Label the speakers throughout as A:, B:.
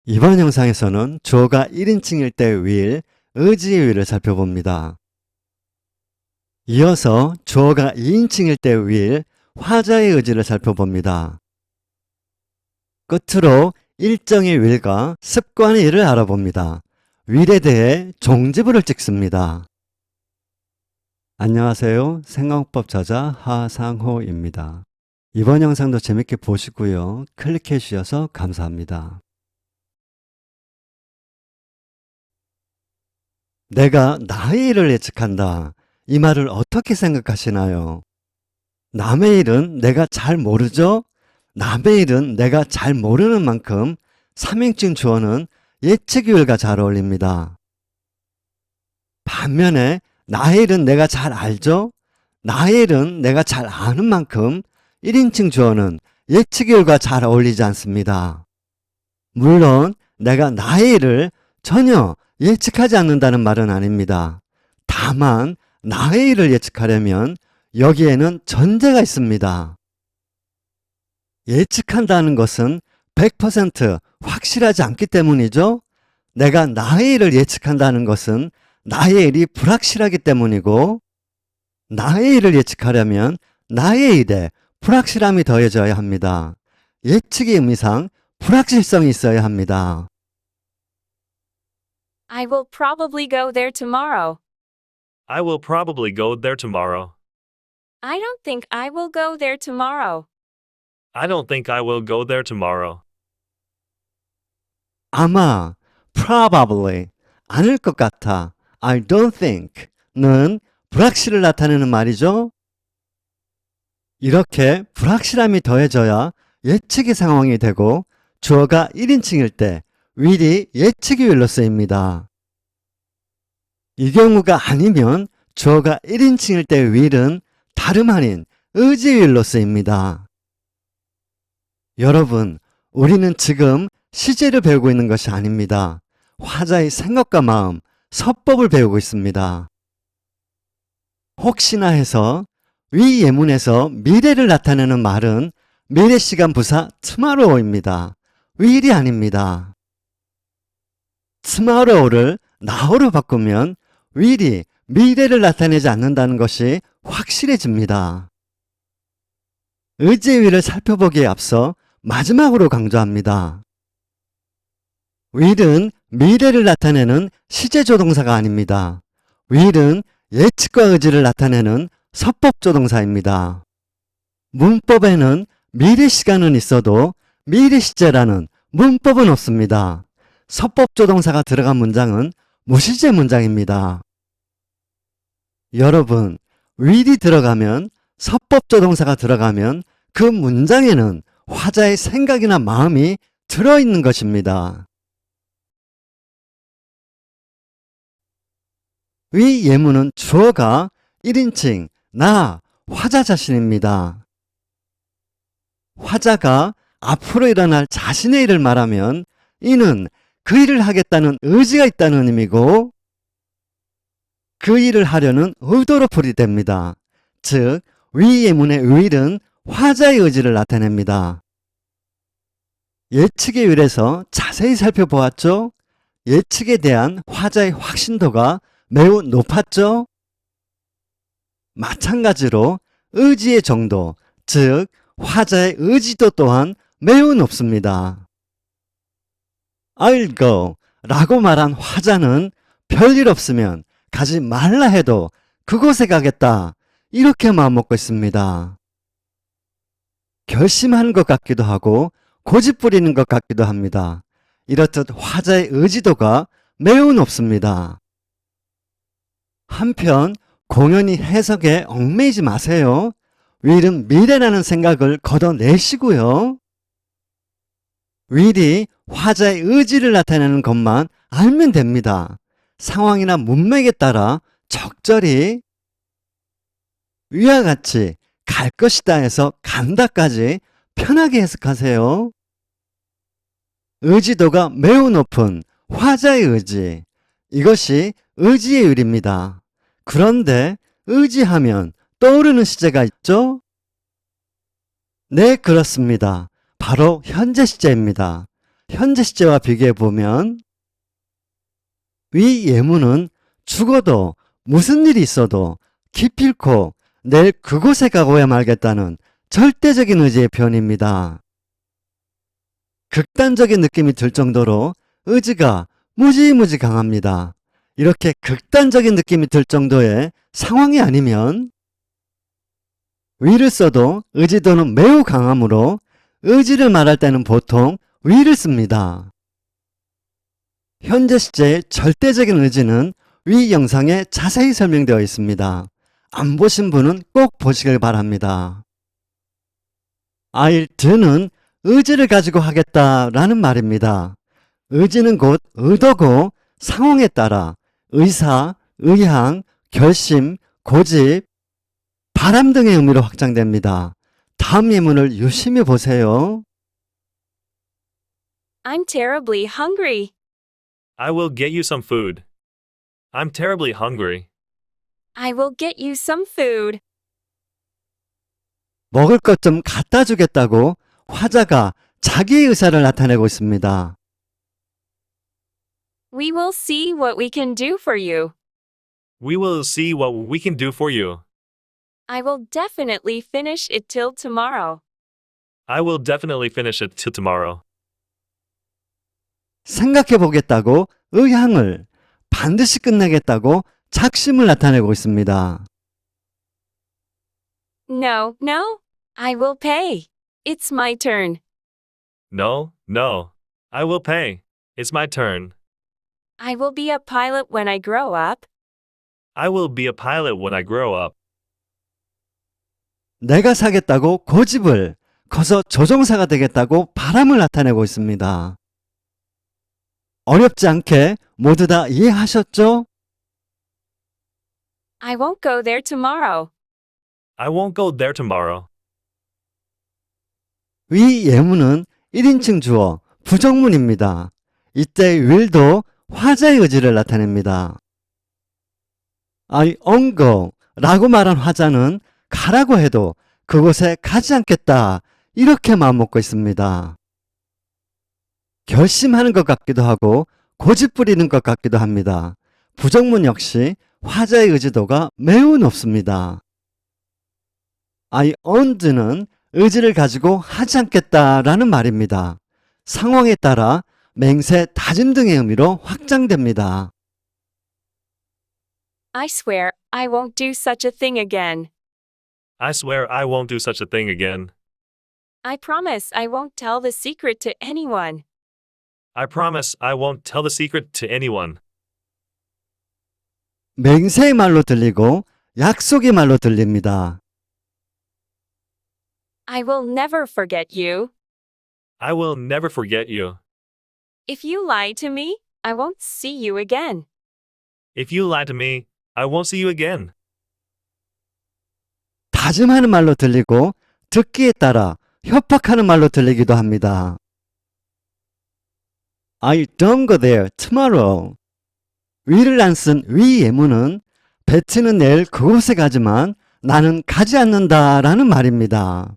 A: 이번 영상에서는 주어가 1인칭일 때 will, 의지의 will을 살펴봅니다. 이어서 주어가 2인칭일 때 will, 화자의 의지를 살펴봅니다. 끝으로 일정의 will과 습관의 will을 알아봅니다. will에 대해 종지부를 찍습니다. 안녕하세요. 생각법 저자 하상호입니다. 이번 영상도 재밌게 보시고요. 클릭해 주셔서 감사합니다. 내가 나의 일을 예측한다. 이 말을 어떻게 생각하시나요? 남의 일은 내가 잘 모르죠? 남의 일은 내가 잘 모르는 만큼 3인칭 주어는 예측율과 잘 어울립니다. 반면에 나의 일은 내가 잘 알죠? 나의 일은 내가 잘 아는 만큼 1인칭 주어는 예측율과 잘 어울리지 않습니다. 물론 내가 나의 일을 전혀 예측하지 않는다는 말은 아닙니다. 다만 나의 일을 예측하려면 여기에는 전제가 있습니다. 예측한다는 것은 100% 확실하지 않기 때문이죠. 내가 나의 일을 예측한다는 것은 나의 일이 불확실하기 때문이고, 나의 일을 예측하려면 나의 일에 불확실함이 더해져야 합니다. 예측의 의미상 불확실성이 있어야 합니다.
B: I will probably go there tomorrow.
C: I will probably go there tomorrow.
B: I don't think I will go there tomorrow.
C: I don't think I will go there tomorrow.
A: 아마, probably, 아닐 것 같아, I don't think는 불확실을 나타내는 말이죠. 이렇게 불확실함이 더해져야 예측의 상황이 되고 주어가 1인칭일 때 will이 예측의 will로 쓰입니다. 이 경우가 아니면 주어가 1인칭일 때 will은 다름 아닌 의지의 will로 쓰입니다. 여러분, 우리는 지금 시제를 배우고 있는 것이 아닙니다. 화자의 생각과 마음, 서법을 배우고 있습니다. 혹시나 해서 위 예문에서 미래를 나타내는 말은 미래시간 부사 tomorrow입니다. will이 아닙니다. tomorrow를 now로 바꾸면 will이 미래를 나타내지 않는다는 것이 확실해집니다. 의지의 will을 살펴보기에 앞서 마지막으로 강조합니다. will은 미래를 나타내는 시제조동사가 아닙니다. will은 예측과 의지를 나타내는 서법조동사입니다. 문법에는 미래시간은 있어도 미래시제라는 문법은 없습니다. 서법조동사가 들어간 문장은 무시제 문장입니다. 여러분, will이 들어가면, 서법조동사가 들어가면 그 문장에는 화자의 생각이나 마음이 들어있는 것입니다. 위 예문은 주어가 1인칭 나, 화자 자신입니다. 화자가 앞으로 일어날 자신의 일을 말하면 이는 그 일을 하겠다는 의지가 있다는 의미고 그 일을 하려는 의도로 풀이됩니다. 즉, 위 예문의 will은 화자의 의지를 나타냅니다. 예측의 will에서 자세히 살펴보았죠? 예측에 대한 화자의 확신도가 매우 높았죠? 마찬가지로 의지의 정도, 즉 화자의 의지도 또한 매우 높습니다. I'll go 라고 말한 화자는 별일 없으면 가지 말라 해도 그곳에 가겠다, 이렇게 마음먹고 있습니다. 결심하는 것 같기도 하고 고집 부리는 것 같기도 합니다. 이렇듯 화자의 의지도가 매우 높습니다. 한편 공연히 해석에 얽매이지 마세요. will은 미래라는 생각을 걷어내시고요. will이 화자의 의지를 나타내는 것만 알면 됩니다. 상황이나 문맥에 따라 적절히 위와 같이 갈 것이다 해서 간다까지 편하게 해석하세요. 의지도가 매우 높은 화자의 의지, 이것이 의지의 will입니다. 그런데 의지하면 떠오르는 시제가 있죠? 네, 그렇습니다. 바로 현재 시제입니다. 현재 시제와 비교해 보면 위 예문은 죽어도 무슨 일이 있어도 기필코 내일 그곳에 가고야 말겠다는 절대적인 의지의 표현입니다. 극단적인 느낌이 들 정도로 의지가 무지무지 강합니다. 이렇게 극단적인 느낌이 들 정도의 상황이 아니면 위를 써도 의지도는 매우 강하므로 의지를 말할 때는 보통 위를 씁니다. 현재 시제의 절대적인 의지는 위 영상에 자세히 설명되어 있습니다. 안 보신 분은 꼭 보시길 바랍니다. I'll do는 의지를 가지고 하겠다라는 말입니다. 의지는 곧 의도고 상황에 따라 의사, 의향, 결심, 고집, 바람 등의 의미로 확장됩니다. 다음 예문을 유심히 보세요.
B: I'm terribly hungry.
C: I will get you some food. I'm terribly hungry.
B: I will get you some food.
A: 먹을 것 좀 갖다 주겠다고 화자가 자기의 의사를 나타내고 있습니다.
B: We will see what we can do for you.
C: We will see what we can do for you.
B: I will definitely finish it till tomorrow.
C: I will definitely finish it till tomorrow.
A: 생각해 보겠다고 의향을, 반드시 끝내겠다고 작심을 나타내고 있습니다.
B: No, no. I will pay. It's my turn.
C: No, no. I will pay. It's my turn.
B: I will be a pilot when I grow up.
C: I will be a pilot when I grow up.
A: 내가 사겠다고 고집을, 커서 조종사가 되겠다고 바람을 나타내고 있습니다. 어렵지 않게 모두 다 이해하셨죠?
B: I won't go there tomorrow.
C: I won't go there tomorrow.
A: 위 예문은 1인칭 주어 부정문입니다. 이때 will도 화자의 의지를 나타냅니다. I won't go 라고 말한 화자는 가라고 해도 그곳에 가지 않겠다 이렇게 마음먹고 있습니다. 결심하는 것 같기도 하고 고집 부리는 것 같기도 합니다. 부정문 역시 화자의 의지도가 매우 높습니다. I won't는 의지를 가지고 하지 않겠다라는 말입니다. 상황에 따라 맹세, 다짐 등의 의미로 확장됩니다.
B: I swear I won't do such a thing again.
C: I swear I won't do such a thing again.
B: I promise I won't tell the secret to anyone.
C: I promise I won't tell the secret to anyone.
A: 맹세의 말로 들리고 약속의 말로 들립니다.
B: I will never forget you.
C: I will never forget you.
B: If you lie to me, I won't see you again.
C: If you lie to me, I won't see you again.
A: 다짐하는 말로 들리고 듣기에 따라 협박하는 말로 들리기도 합니다. I don't go there tomorrow. 위를 안 쓴 위 예문은 베트는 내일 그곳에 가지만 나는 가지 않는다라는 말입니다.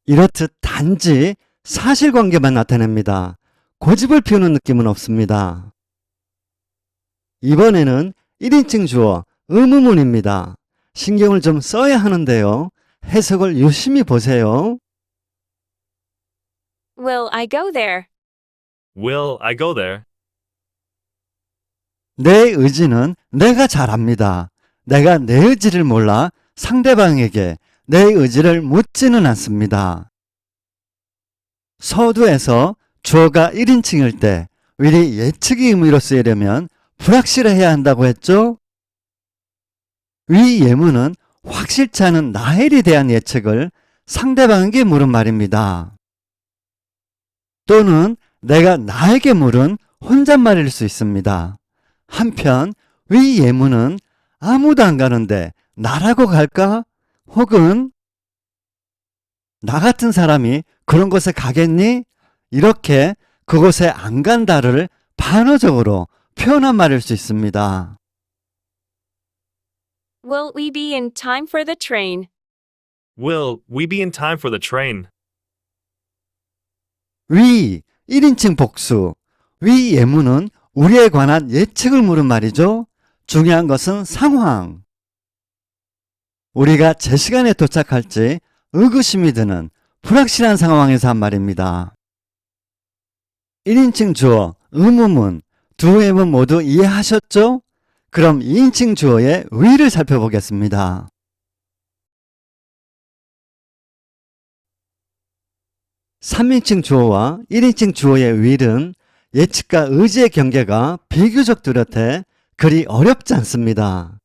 A: 이렇듯 단지 사실관계만 나타냅니다. 고집을 피우는 느낌은 없습니다. 이번에는 1인칭 주어 의무문입니다. 신경을 좀 써야 하는데요. 해석을 유심히 보세요.
B: Will I go there?
C: Will I go there?
A: 내 의지는 내가 잘 압니다. 내가 내 의지를 몰라 상대방에게 내 의지를 묻지는 않습니다. 서두에서 주어가 1인칭일 때 will이 예측의 의미로 쓰이려면 불확실해야 한다고 했죠? 위 예문은 확실치 않은 나일에 대한 예측을 상대방에게 물은 말입니다. 또는 내가 나에게 물은 혼잣말일 수 있습니다. 한편 위 예문은 아무도 안 가는데 나라고 갈까? 혹은 나 같은 사람이 그런 곳에 가겠니? 이렇게 그곳에 안 간다를 반어적으로 표현한 말일 수 있습니다.
B: Will we be in time for the train?
C: Will we be in time for the train?
A: 위 1인칭 복수. 위 예문은 우리에 관한 예측을 물은 말이죠. 중요한 것은 상황. 우리가 제 시간에 도착할지 의구심이 드는 불확실한 상황에서 한 말입니다. 1인칭 주어, 의문문, 두 예문 모두 이해하셨죠? 그럼 2인칭 주어의 위를 살펴보겠습니다. 3인칭 주어와 1인칭 주어의 위는 예측과 의지의 경계가 비교적 뚜렷해 그리 어렵지 않습니다.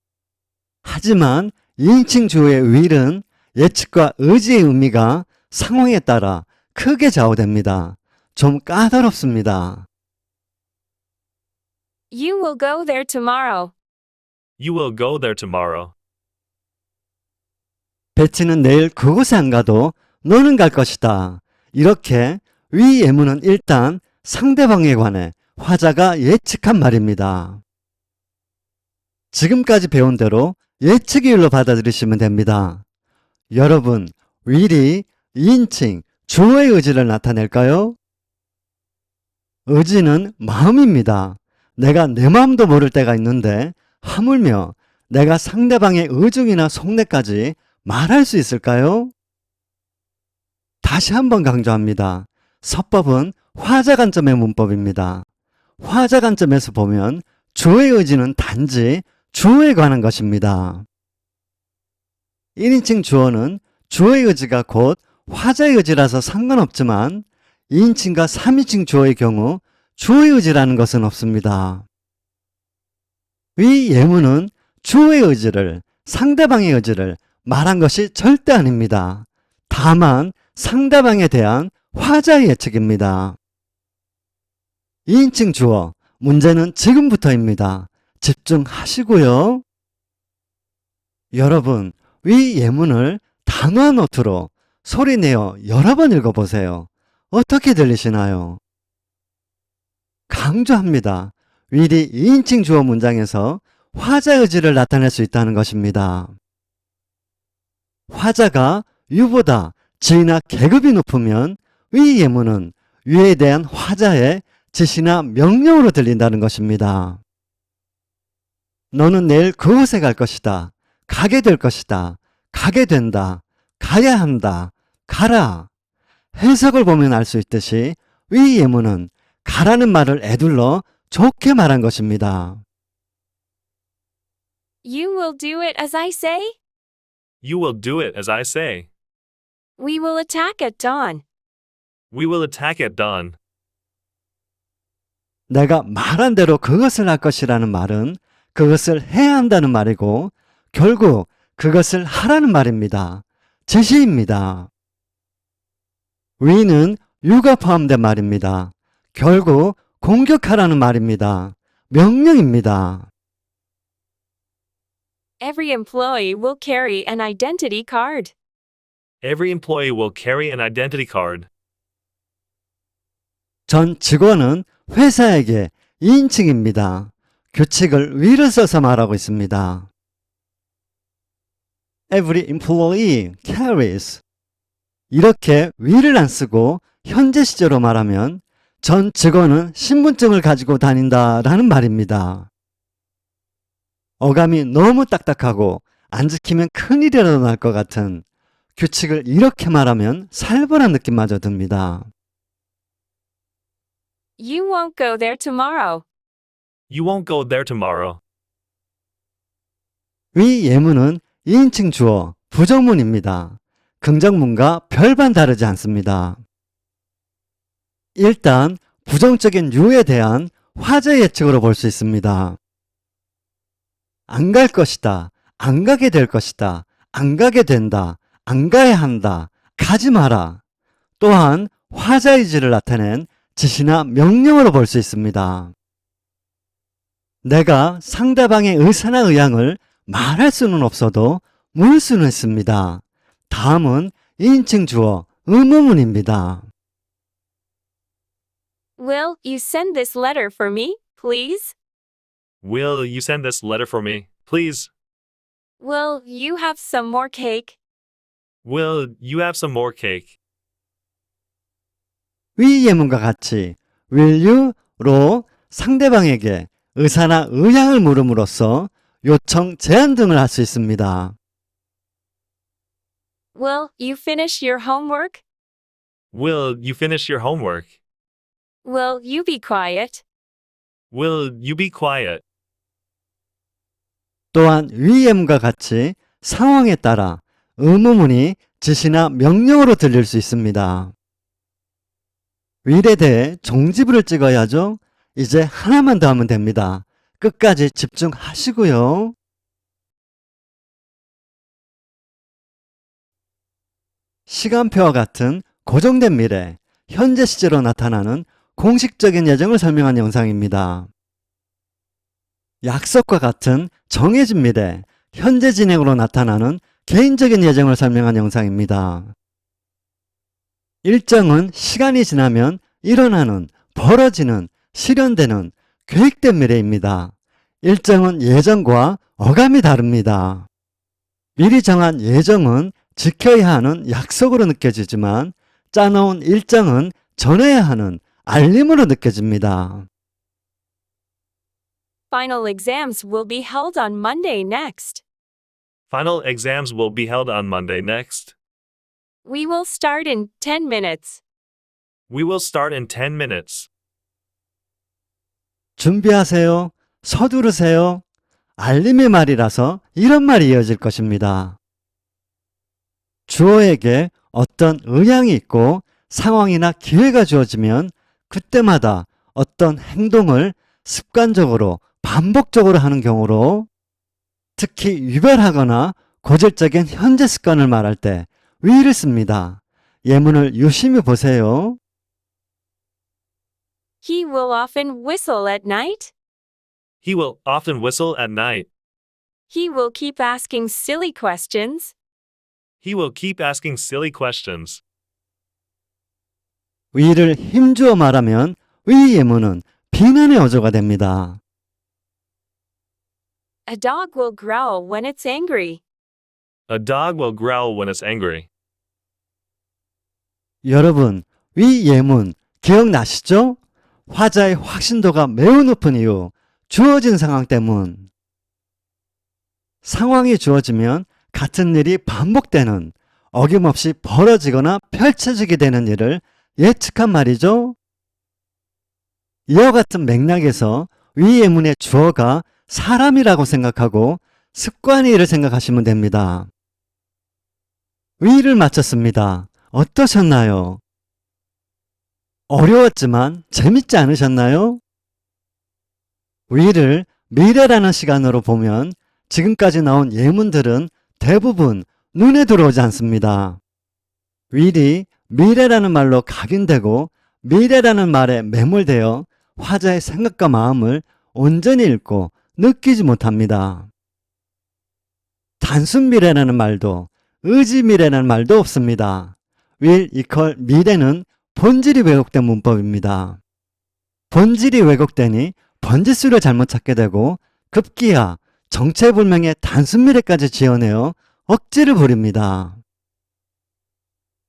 A: 하지만 2인칭 주어의 위는 예측과 의지의 의미가 상황에 따라 크게 좌우됩니다. 좀 까다롭습니다.
B: You will go there tomorrow.
C: You will go there tomorrow.
A: 배치는 내일 그곳에 안 가도 너는 갈 것이다. 이렇게 위 예문은 일단 상대방에 관해 화자가 예측한 말입니다. 지금까지 배운 대로 예측이율로 받아들이시면 됩니다. 여러분, will이 2인칭 주어의 의지를 나타낼까요? 의지는 마음입니다. 내가 내 마음도 모를 때가 있는데 하물며 내가 상대방의 의중이나 속내까지 말할 수 있을까요? 다시 한번 강조합니다. 서법은 화자 관점의 문법입니다. 화자 관점에서 보면 주어의 의지는 단지 주어에 관한 것입니다. 1인칭 주어는 주어의 의지가 곧 화자의 의지라서 상관없지만 2인칭과 3인칭 주어의 경우 주어의 의지라는 것은 없습니다. 위 예문은 주어의 의지를, 상대방의 의지를 말한 것이 절대 아닙니다. 다만 상대방에 대한 화자의 예측입니다. 2인칭 주어, 문제는 지금부터입니다. 집중하시고요. 여러분, 위 예문을 단화 노트로 소리내어 여러 번 읽어보세요. 어떻게 들리시나요? 강조합니다. will이 2인칭 주어 문장에서 화자의 의지를 나타낼 수 있다는 것입니다. 화자가 you보다 지위나 계급이 높으면 위 예문은 위에 대한 화자의 지시나 명령으로 들린다는 것입니다. 너는 내일 그곳에 갈 것이다. 가게 될 것이다. 가게 된다. 가야 한다. 가라. 해석을 보면 알 수 있듯이 위 예문은 가라는 말을 에둘러 좋게 말한 것입니다.
B: You will do it as I say?
C: You will do it as I say.
B: We will attack at dawn.
C: We will attack at dawn.
A: 내가 말한 대로 그것을 할 것이라는 말은 그것을 해야 한다는 말이고 결국 그것을 하라는 말입니다. 지시입니다. 위는 you가 포함된 말입니다. 결국 공격하라는 말입니다. 명령입니다.
B: Every employee will carry an identity card.
C: Every employee will carry an identity card.
A: 전 직원은 회사에게 2인칭입니다. 규칙을 위를 써서 말하고 있습니다. Every employee carries. 이렇게 위를 안 쓰고 현재 시제로 말하면 전 직원은 신분증을 가지고 다닌다라는 말입니다. 어감이 너무 딱딱하고 안 지키면 큰일이라도 날 것 같은 규칙을 이렇게 말하면 살벌한 느낌마저 듭니다.
B: You won't go there tomorrow.
C: You won't go there tomorrow.
A: 위 예문은 2인칭 주어, 부정문입니다. 긍정문과 별반 다르지 않습니다. 일단 부정적인 you에 대한 화제 예측으로 볼 수 있습니다. 안 갈 것이다, 안 가게 될 것이다, 안 가게 된다, 안 가야 한다, 가지 마라. 또한 화자의지를 나타낸 지시나 명령으로 볼 수 있습니다. 내가 상대방의 의사나 의향을 말할 수는 없어도 물 수는 있습니다. 다음은 2인칭 주어 의문문입니다.
B: Will you send this letter for me, please?
C: Will you send this letter for me, please?
B: Will you have some more cake?
C: Will you have some more cake?
A: 위 예문과 같이 will you로 상대방에게 의사나 의향을 물음으로써 요청, 제안 등을 할 수 있습니다.
B: Will you finish your homework?
C: Will you finish your homework?
B: Will you be quiet?
C: Will you be quiet?
A: 또한 위 예문과 같이 상황에 따라 의무문이 지시나 명령으로 들릴 수 있습니다. will에 대해 종지부를 찍어야죠. 이제 하나만 더 하면 됩니다. 끝까지 집중하시고요. 시간표와 같은 고정된 미래, 현재 시제로 나타나는 공식적인 예정을 설명한 영상입니다. 약속과 같은 정해진 미래, 현재 진행으로 나타나는 개인적인 예정을 설명한 영상입니다. 일정은 시간이 지나면 일어나는, 벌어지는, 실현되는 계획된 미래입니다. 일정은 예정과 어감이 다릅니다. 미리 정한 예정은 지켜야 하는 약속으로 느껴지지만 짜놓은 일정은 전해야 하는 알림으로 느껴집니다.
B: Final exams will be held on Monday next.
C: Final exams will be held on Monday next.
B: We will start in 10 minutes.
C: We will start in 10 minutes.
A: 준비하세요. 서두르세요. 알림의 말이라서 이런 말이 이어질 것입니다. 주어에게 어떤 의향이 있고 상황이나 기회가 주어지면 그때마다 어떤 행동을 습관적으로 반복적으로 하는 경우로 특히 유별하거나 고질적인 현재 습관을 말할 때 will을 씁니다. 예문을 유심히 보세요.
B: He will often whistle at night.
C: He will often whistle at night.
B: He will keep asking silly questions.
C: He will keep asking silly questions.
A: will을 힘주어 말하면 will 예문은 비난의 어조가 됩니다.
B: A dog will growl when it's angry.
C: A dog will growl when it's angry.
A: 여러분, 위 예문 기억나시죠? 화자의 확신도가 매우 높은 이유, 주어진 상황 때문. 상황이 주어지면 같은 일이 반복되는, 어김없이 벌어지거나 펼쳐지게 되는 일을 예측한 말이죠. 이와 같은 맥락에서 위 예문의 주어가 사람이라고 생각하고 습관이를 생각하시면 됩니다. 위를 마쳤습니다. 어떠셨나요? 어려웠지만 재밌지 않으셨나요? 위를 미래라는 시간으로 보면 지금까지 나온 예문들은 대부분 눈에 들어오지 않습니다. will이 미래라는 말로 각인되고 미래라는 말에 매몰되어 화자의 생각과 마음을 온전히 읽고 느끼지 못합니다. 단순 미래라는 말도 의지 미래라는 말도 없습니다. will equal 미래는 본질이 왜곡된 문법입니다. 본질이 왜곡되니 번지수를 잘못 찾게 되고 급기야 정체불명의 단순 미래까지 지어내어 억지를 부립니다.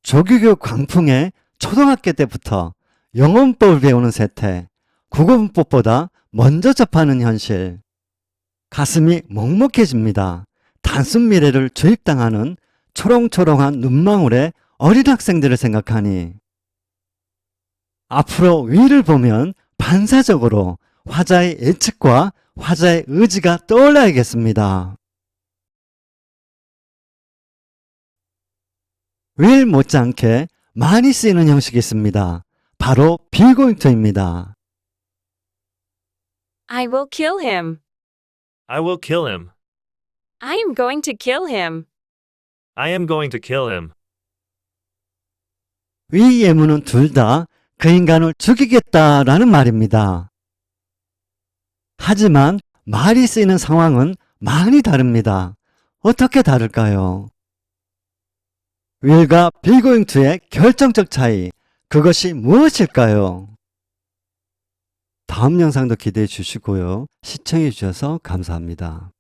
A: 조규교육 광풍에 초등학교 때부터 영어문법을 배우는 세태, 국어문법보다 먼저 접하는 현실. 가슴이 먹먹해집니다. 단순 미래를 주입당하는 초롱초롱한 눈망울의 어린 학생들을 생각하니 앞으로 위를 보면 반사적으로 화자의 예측과 화자의 의지가 떠올라야겠습니다. will 못지않게 많이 쓰이는 형식이 있습니다. 바로 be going to입니다.
B: I will kill him.
C: I will kill him.
B: I am going to kill him.
C: I am going to kill him.
A: 위 예문은 둘 다 그 인간을 죽이겠다라는 말입니다. 하지만 말이 쓰이는 상황은 많이 다릅니다. 어떻게 다를까요? will과 be going to의 결정적 차이, 그것이 무엇일까요? 다음 영상도 기대해 주시고요. 시청해 주셔서 감사합니다.